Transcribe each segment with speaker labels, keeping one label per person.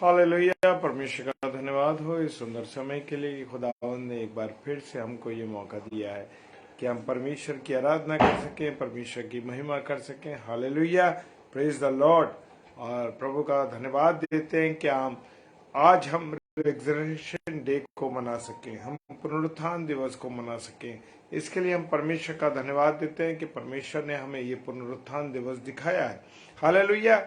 Speaker 1: Hallelujah. परमेश्वर का धन्यवाद हो इस सुंदर समय के लिए कि खुदावंद ने एक बार फिर से हमको ये मौका दिया है कि हम परमेश्वर की आराधना कर सकें, परमेश्वर की महिमा कर सकें। Hallelujah, praise the Lord. और प्रभु का धन्यवाद देते हैं कि हम रिजर्वेशन डे को मना सकें, हम पुनरुत्थान दिवस को मना सकें। इसके लिए हम परमेश्वर का धन्यवाद देते हैं कि परमेश्वर ने हमें ये पुनरुत्थान दिवस दिखाया है। हालेलुया।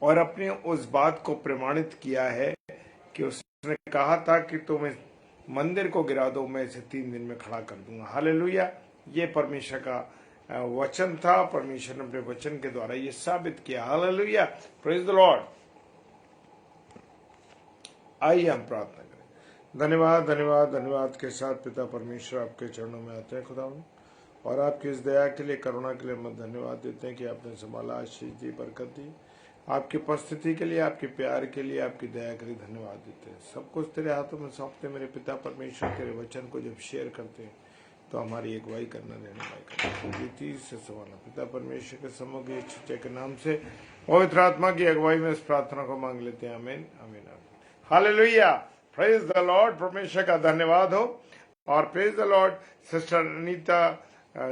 Speaker 1: और अपने उस बात को प्रमाणित किया है कि उसने कहा था कि तुम इस मंदिर को गिरा दो, मैं इसे 3 दिन में खड़ा कर दूंगा। हालेलुया। ये परमेश्वर का वचन था। परमेश्वर ने अपने वचन के द्वारा ये साबित किया। Hallelujah, praise the Lord. आइए हम प्रार्थना करें। धन्यवाद धन्यवाद धन्यवाद के साथ पिता परमेश्वर आपके चरणों में आते हैं खुदा, और आपकी इस दया के लिए, करुणा के लिए हम धन्यवाद देते हैं कि आपने संभाला, आशीष दी, बरकत दी। आपकी उपस्थिति के लिए, आपके प्यार के लिए, आपकी दया के लिए धन्यवाद देते हैं। सब कुछ तेरे हाथों में सौंपते मेरे पिता परमेश्वर। तेरे वचन को जब शेयर करते हैं तो हमारी अगुवाई करना, रहनुमाई करना, रीति से संभालना। पिता परमेश्वर के सम्मुख छिचे के नाम से पवित्र आत्मा की अगुवाई में इस प्रार्थना को मांग लेते हैं। आमीन आमीन आमीन। हालेलुया, प्रेज द लॉर्ड। परमेश्वर का धन्यवाद हो। और praise the Lord sister Anita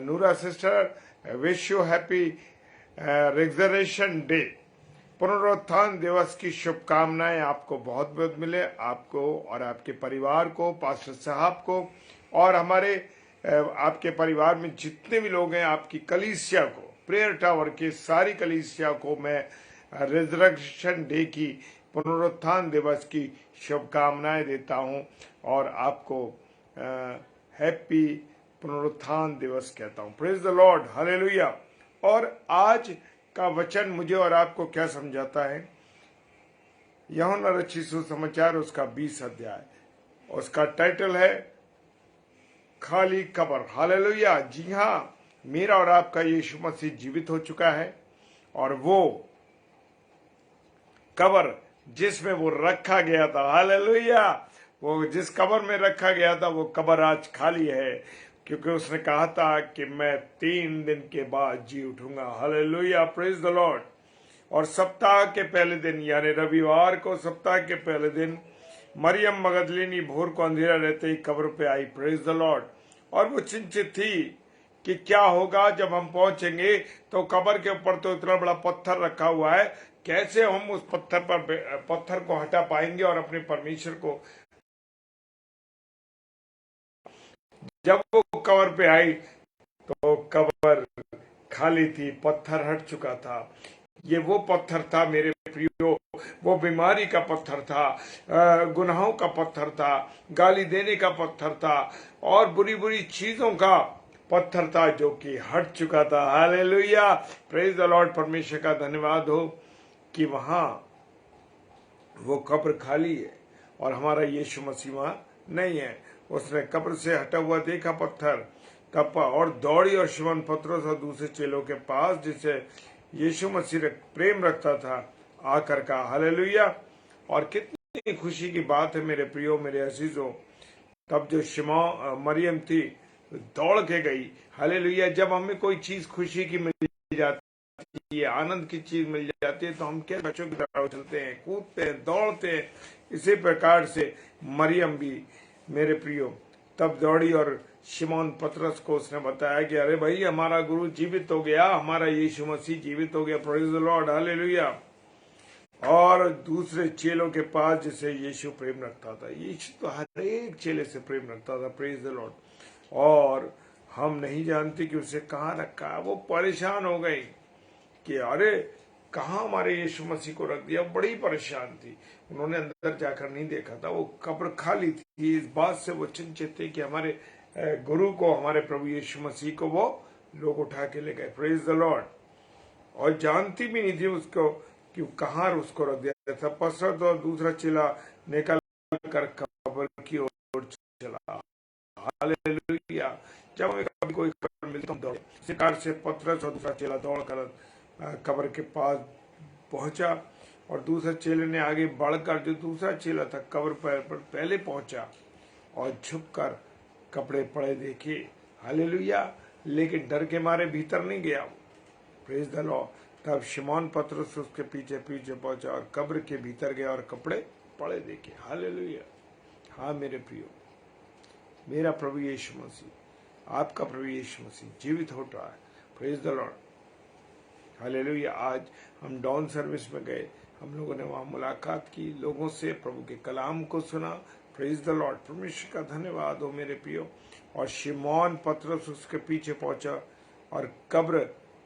Speaker 1: Noora sister, wish you happy resurrection day, पुनरुत्थान दिवस की शुभकामनाएं आपको बहुत बहुत मिले, आपको और आपके परिवार को, पास्टर साहब को, और हमारे आपके परिवार में जितने भी लोग हैं, आपकी कलीसिया को, प्रेयर टावर की सारी कलीसिया को मैं रिजर्वेशन डे की, पुनरुत्थान दिवस की शुभकामनाएं देता हूं और आपको हैप्पी पुनरुत्थान दिवस कहता हूं। Praise the Lord, hallelujah. और आज का वचन मुझे और आपको क्या समझाता है? यूहन्ना रचित सुसमाचार उसका 20 अध्याय, उसका टाइटल है खाली कब्र। हालेलुया। जी हाँ, मेरा और आपका यीशु मसीह जीवित हो चुका है, और वो कब्र जिसमें वो रखा गया था, हालेलुया, वो जिस कब्र में रखा गया था वो कब्र आज खाली है, क्योंकि उसने कहा था कि मैं 3 दिन के बाद जी उठूंगा। हालेलुया, प्रेज द लॉर्ड। और सप्ताह के पहले दिन, यानी रविवार को सप्ताह के पहले दिन, मरियम मगदलिनी भोर को अंधेरा रहते ही कब्र पे आई। Praise the Lord. और वो चिंतित थी कि क्या होगा जब हम पहुंचेंगे, तो कब्र के ऊपर तो इतना बड़ा पत्थर रखा हुआ है, कैसे हम उस पत्थर को हटा पाएंगे और अपने परमेश्वर को। जब वो कब्र पे आई तो कब्र खाली थी, पत्थर हट चुका था। ये वो पत्थर था मेरे प्रियो, वो बीमारी का पत्थर था, गुनाहों का पत्थर था, गाली देने का पत्थर था, और बुरी बुरी चीजों का पत्थर था, जो कि हट चुका था। Hallelujah, praise the Lord. परमेश्वर का धन्यवाद हो कि वहां वो कब्र खाली है और हमारा यीशु मसीह वहां नहीं है। उसने कब्र से हटा हुआ देखा पत्थर, तब और दौड़ी और शिमोन पतरस और दूसरे चेलों के पास, जिसे यीशु मसीह प्रेम रखता था, आकर कहा। हालेलुया। और कितनी खुशी की बात है मेरे प्रियो, मेरे अजीजों, तब जो मरियम थी दौड़ के गई। हालेलुया। जब हमें कोई चीज खुशी की मिल जाती, ये आनंद की चीज मिल जाती है, तो हम क्या बच्चों की तरह उछलते हैं, कूदते हैं, दौड़ते हैं। इसी प्रकार से मरियम भी मेरे प्रियो तब दौड़ी और शिमोन पतरस को उसने बताया कि अरे भाई, हमारा गुरु जीवित हो गया, हमारा यीशु मसीह जीवित हो गया। Praise the Lord, hallelujah. और दूसरे चेलों के पास, जिसे यीशु प्रेम रखता था, यीशु तो हर एक चेले से प्रेम रखता था। Praise the Lord. और हम नहीं जानते कि उसे कहाँ रखा है। वो परेशान हो गई कि अरे कहाँ हमारे यीशु मसीह को रख दिया। बड़ी परेशान थी, उन्होंने अंदर जाकर नहीं देखा था, वो कब्र खाली थी। इस बात से वो चिंतित थे कि हमारे गुरु को, हमारे प्रभु यीशु मसीह को वो लोग उठा के ले गए। Praise the Lord. और जानती भी नहीं थी उसको कि कहाँ उसको रख दिया था। पसरत और दूसरा चेला निकल कर कब्र की ओर चला। हालेलुया। जब हमें कभी कोई खबर मिलती है, दौड़ शिकार से पतरस और दूसरा चेला दौड़ कर कब्र के पास पहुंचा, और दूसरे चेले ने आगे बढ़कर, जो दूसरा चेला था, कब्र पर पहले पहुंचा और झुककर कपड़े पड़े देखे। हालेलुया। लेकिन डर के मारे भीतर नहीं गया। Praise the Lord. तब शिमोन पतरस उसके पीछे पीछे पहुंचा और कब्र के भीतर गया और कपड़े पड़े देखे। हालेलुया। हाँ मेरे प्रियो, मेरा प्रभु यीशु मसीह, आपका प्रभु यीशु मसीह जीवित हो रहा है। Praise the Lord. हालेलुया। आज हम डाउन सर्विस में गए, हम लोगों ने वहां मुलाकात की, लोगों से प्रभु के कलाम को सुना। Praise the Lord. परमेश्वर का धन्यवाद हो मेरे प्रियो। और शिमोन पतरस उसके पीछे पहुंचा और कब्र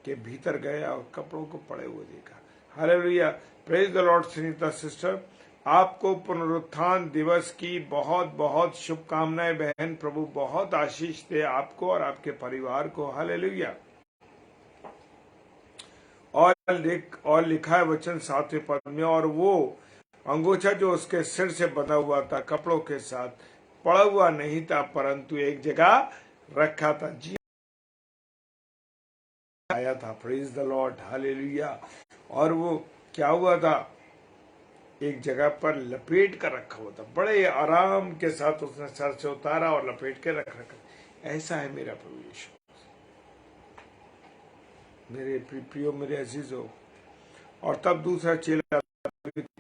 Speaker 1: के भीतर गया और कपड़ों को पड़े हुए देखा। Hallelujah. Praise the Lord. Sunita sister, आपको पुनरुत्थान दिवस की बहुत बहुत शुभकामनाएं बहन। प्रभु बहुत आशीष दे आपको और आपके परिवार को। हालेलुया। और लिखा है वचन 7वें पद में, और वो अंगोछा जो उसके सिर से बंधा हुआ था कपड़ों के साथ पड़ा हुआ नहीं था, परंतु एक जगह रखा था। जी आया था। Praise the Lord. हालेलुया। और वो क्या हुआ था, एक जगह पर लपेट कर रखा हुआ था। बड़े आराम के साथ उसने सर से उतारा और लपेट के रखा। ऐसा है मेरा प्रभु यीशु। मेरे प्रियो, मेरे अजीजों। और तब दूसरा चेला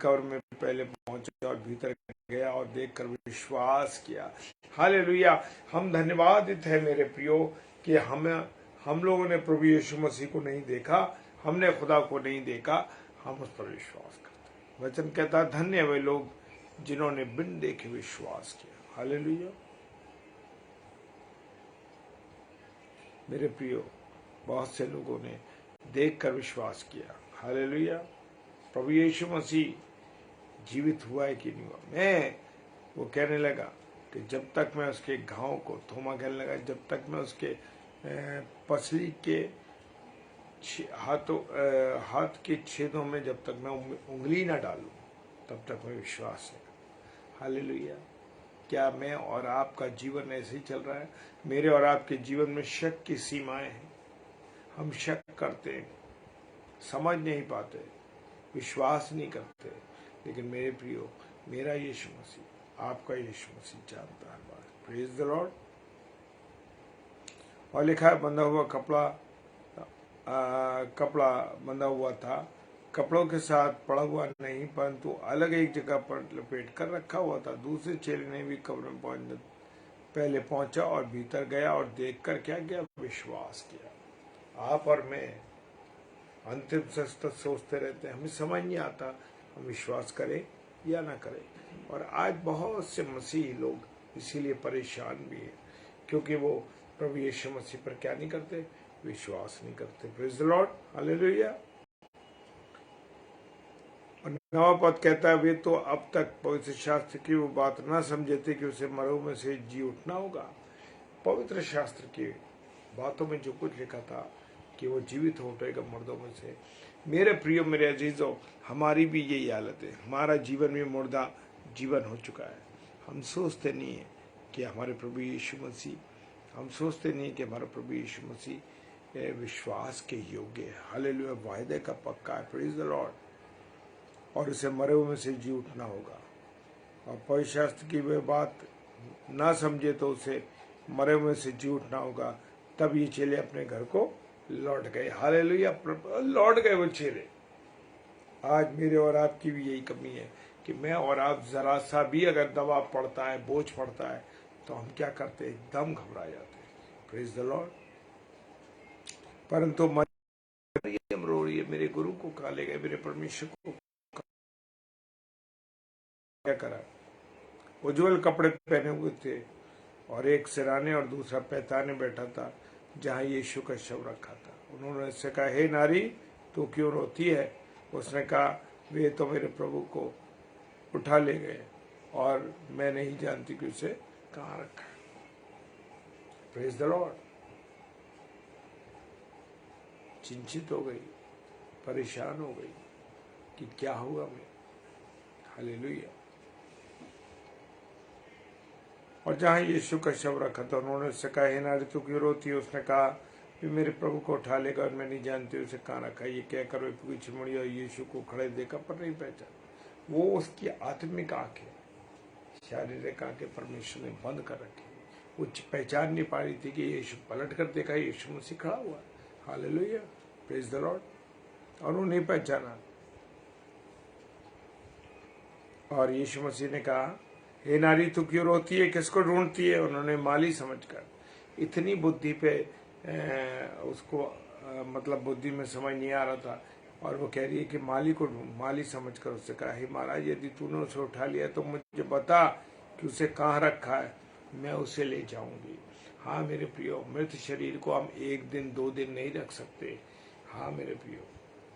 Speaker 1: कब्र में पहले पहुंचा और भीतर गया और देखकर विश्वास किया। हालेलुया। हम धन्यवादित है मेरे प्रियो कि हम लोगों ने प्रभु यीशु मसीह को नहीं देखा, हमने खुदा को नहीं देखा, हम उस पर विश्वास करते। वचन कहता है धन्य वे लोग जिन्होंने बिन देखे विश्वास किया। हालेलुया। मेरे प्रियो, बहुत से लोगों ने देखकर विश्वास किया। हालेलुया। प्रभु यीशु मसीह जीवित हुआ है कि नहीं हुआ। मैं वो कहने लगा कि जब तक मैं उसके घाव को, थोमा कहने लगा, जब तक मैं उसके पसली के हाथ के छेदों में जब तक मैं उंगली ना डालूं तब तक मैं विश्वास है। हालेलुया। क्या मैं और आपका जीवन ऐसे ही चल रहा है? मेरे और आपके जीवन में शक की सीमाएं हैं। हम शक करते हैं, समझ नहीं पाते, विश्वास नहीं करते। लेकिन मेरे प्रियो, मेरा यीशु मसीह, आपका यीशु मसीह जानता है बात। Praise the Lord. और लिखा है बंधा हुआ कपड़ा बंधा हुआ था, कपड़ों के साथ पड़ा हुआ नहीं, परंतु अलग एक जगह पर लपेट कर रखा हुआ था। दूसरे चेले ने भी कब्र में पहले पहुंचा और भीतर गया और देखकर क्या किया? विश्वास किया। आप और मैं अंतिम सच सोचते रहते हैं, हमें समझ नहीं आता हम विश्वास करें या ना करें। और आज बहुत से मसीही लोग इसीलिए परेशान भी हैं, क्योंकि वो प्रभु यीशु मसीह पर क्या नहीं करते? विश्वास नहीं करते। Praise the Lord. हालेलुया। और 9वां पद कहता है, वे तो अब तक पवित्र शास्त्र की वो बात ना समझे थे कि उसे मरों में से जी उठना होगा। पवित्र शास्त्र की बातों में जो कुछ लिखा था कि वो जीवित हो उठेगा मुर्दों में से। मेरे प्रियो, मेरे अजीजों, हमारी भी यही हालत है। हमारा जीवन में मुर्दा जीवन हो चुका है। हम सोचते नहीं है कि हमारे प्रभु यीशु मसीह, हम सोचते नहीं कि हमारा प्रभु यीशु मसीह विश्वास के योग्य है। हालेलुया। वायदे का पक्का है। Praise the Lord. और उसे मरे हुए में से जी उठना होगा। और पवित्र शास्त्र की वह बात ना समझे तो उसे मरे हुए से जी उठना होगा। तब ये चेले अपने घर को लौट गए। हालेलुया। लौट गए वो चेले। आज मेरे और आपकी भी यही कमी है कि मैं और आप जरा सा भी अगर दबाव पड़ता है, बोझ पड़ता है, तो हम क्या करते हैं? एकदम घबरा जाते हैं। Praise the Lord. परंतु मरियम रो रही है, मेरे गुरु को कहा ले गए, मेरे परमेश्वर को क्या करा? उज्जवल कपड़े पहने हुए थे और एक सिराने और दूसरा पैताने बैठा था जहां यीशु का शव रखा था। उन्होंने उससे कहा, हे नारी, तू क्यों रोती है? उसने कहा, वे तो मेरे प्रभु को उठा ले गए और मैं नहीं जानती कि उसे कहाँ रखा है। Praise the Lord. चिंतित हो गई, परेशान हो गई कि क्या हुआ मैं। हालेलुया। और जहां यीशु का शव रखा था उन्होंने उससे कहा, हे नारी, तू क्यों रोती है? उसने कहा, भी मेरे प्रभु को उठा लेगा और मैं नहीं जानती उसे कहाँ रखा। ये कहकर वे पीछे मुड़ी और यीशु को खड़े देखा पर नहीं पहचाना। वो उसकी आत्मिक आंखें, शारीरिक आंखें परमेश्वर ने बंद कर रखी। वो पहचान नहीं पा रही थी कि यीशु। पलट कर देखा, यीशु मसीह खड़ा हुआ। हालेलुया। Praise the Lord. और उन्हें पहचाना। और यीशु मसीह ने कहा, हे नारी तू क्यों रोती है, किसको ढूंढती है? उन्होंने माली समझकर, इतनी बुद्धि पे उसको मतलब बुद्धि में समझ नहीं आ रहा था, और वो कह रही है कि माली को ढूंढ। माली समझकर उससे कहा, हे महाराज यदि तूने उसे उठा लिया तो मुझे बता कि उसे कहाँ रखा है, मैं उसे ले जाऊंगी। हाँ मेरे प्रियो, मृत शरीर को हम 1 दिन 2 दिन नहीं रख सकते। हाँ मेरे प्रियो,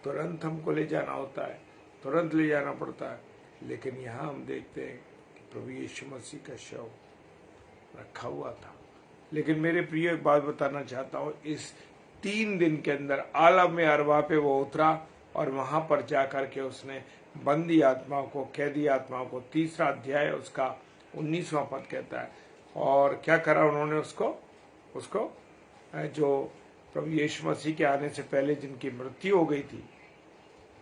Speaker 1: तुरंत हमको ले जाना होता है, तुरंत ले जाना पड़ता है। लेकिन यहाँ हम देखते हैं कि प्रभु यीशु मसीह का शव रखा हुआ था। लेकिन मेरे प्रिय एक बात बताना चाहता हूँ, इस 3 दिन के अंदर आलम में अरवा पे वो उतरा, और वहां पर जाकर के उसने बंदी आत्माओं को, कैदी आत्माओं को, 3रा अध्याय उसका 19वां पद कहता है, और क्या करा उन्होंने उसको जो प्रभु यीशु मसीह के आने से पहले जिनकी मृत्यु हो गई थी,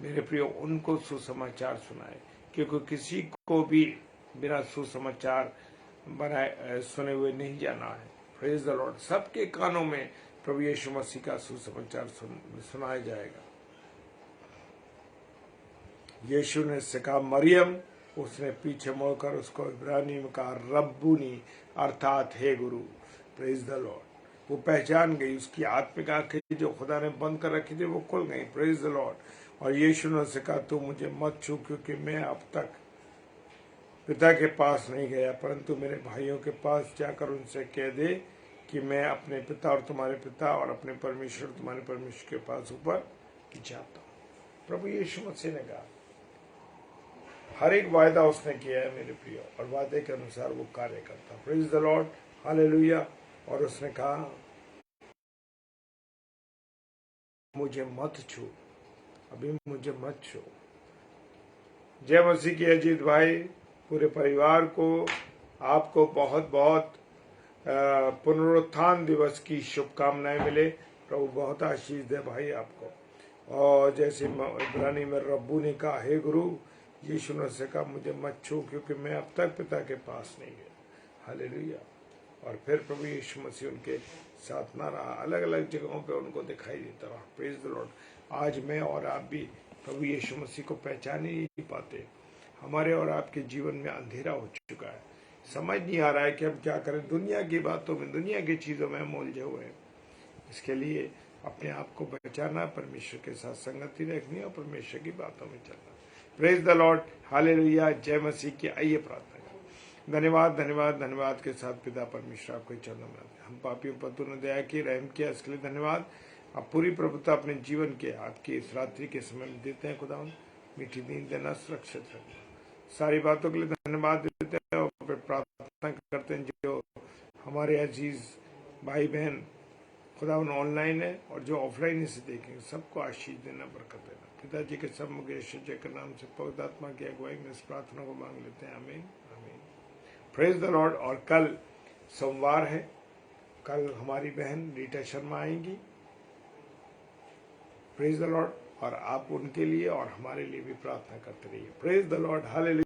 Speaker 1: मेरे प्रियो, उनको सुसमाचार सुनाए। क्योंकि किसी को भी बिना सुसमाचार बनाए सुने हुए नहीं जाना है। Praise the Lord. सबके कानों में प्रभु यीशु मसीह का सुसमाचार सुनाया जाएगा। यीशु ने उससे कहा मरियम। उसने पीछे मुड़कर उसको इब्रानी में कहा रब्बुनी, अर्थात हे गुरु। Praise the Lord. वो पहचान गई, उसकी आत्मिक आंखें जो खुदा ने बंद कर रखी थी वो खुल गई। Praise the Lord. और यीशु ने उससे कहा तू मुझे मत छू, क्योंकि मैं अब तक पिता के पास नहीं गया, परंतु मेरे भाइयों के पास जाकर उनसे कह दे कि मैं अपने पिता और तुम्हारे पिता और अपने परमेश्वर तुम्हारे परमेश्वर के पास ऊपर जाता हूँ। प्रभु यीशु मसीह ने कहा, हर एक वायदा उसने किया है मेरे प्रिय, और वादे के अनुसार वो कार्य करता। Praise the Lord, hallelujah. और उसने कहा मुझे मत छू, अभी मुझे मत छू। जय मसीह की। अजीत भाई, पूरे परिवार को, आपको बहुत बहुत पुनरुत्थान दिवस की शुभकामनाएं मिले। प्रभु बहुत आशीष दे भाई आपको। और जैसे इब्रानी में रब्बू ने कहा हे गुरु, यीशु ने से कहा मुझे मत छू, क्योंकि मैं अब तक पिता के पास नहीं गया। हालेलुया। और फिर प्रभु यीशु मसीह उनके साथ ना रहा, अलग अलग जगहों पे उनको दिखाई देता रहा। Praise the Lord. आज मैं और आप भी प्रभु यीशु मसीह को पहचान ही नहीं पाते। हमारे और आपके जीवन में अंधेरा हो चुका है, समझ नहीं आ रहा है कि हम क्या करें। दुनिया की बातों में, दुनिया की चीज़ों में हम उलझे हुए हैं। इसके लिए अपने आप को बचाना, परमेश्वर के साथ संगति रखनी और परमेश्वर की बातों में चलना। Praise the Lord, hallelujah. जय मसीह की। आइए प्रार्थना करें। धन्यवाद धन्यवाद धन्यवाद के साथ पिता परमेश्वर आपके चरणों में आते हैं। हम पापियों पर तूने दया की, रहम किया, इसके लिए धन्यवाद। आप पूरी प्रभुता अपने जीवन के आपकी इस रात्रि के समय में देते हैं। खुदा मीठी नींद देना, सुरक्षित रखना, सारी बातों के लिए धन्यवाद देते हैं। और फिर प्रार्थना करते हैं जो हमारे अजीज भाई बहन खुदा ऑनलाइन है और जो ऑफलाइन इसे देखेंगे, सबको आशीष देना, बरकत देना। पिताजी के सम्मुख यीशु जय के नाम से पवित्र आत्मा की अगुवाई में इस प्रार्थना को मांग लेते हैं। आमीन आमीन। Praise the Lord. और कल सोमवार है, कल हमारी बहन रीटा शर्मा आएंगी। Praise the Lord. और आप उनके लिए और हमारे लिए भी प्रार्थना करते रहिए। Praise the Lord, hallelujah.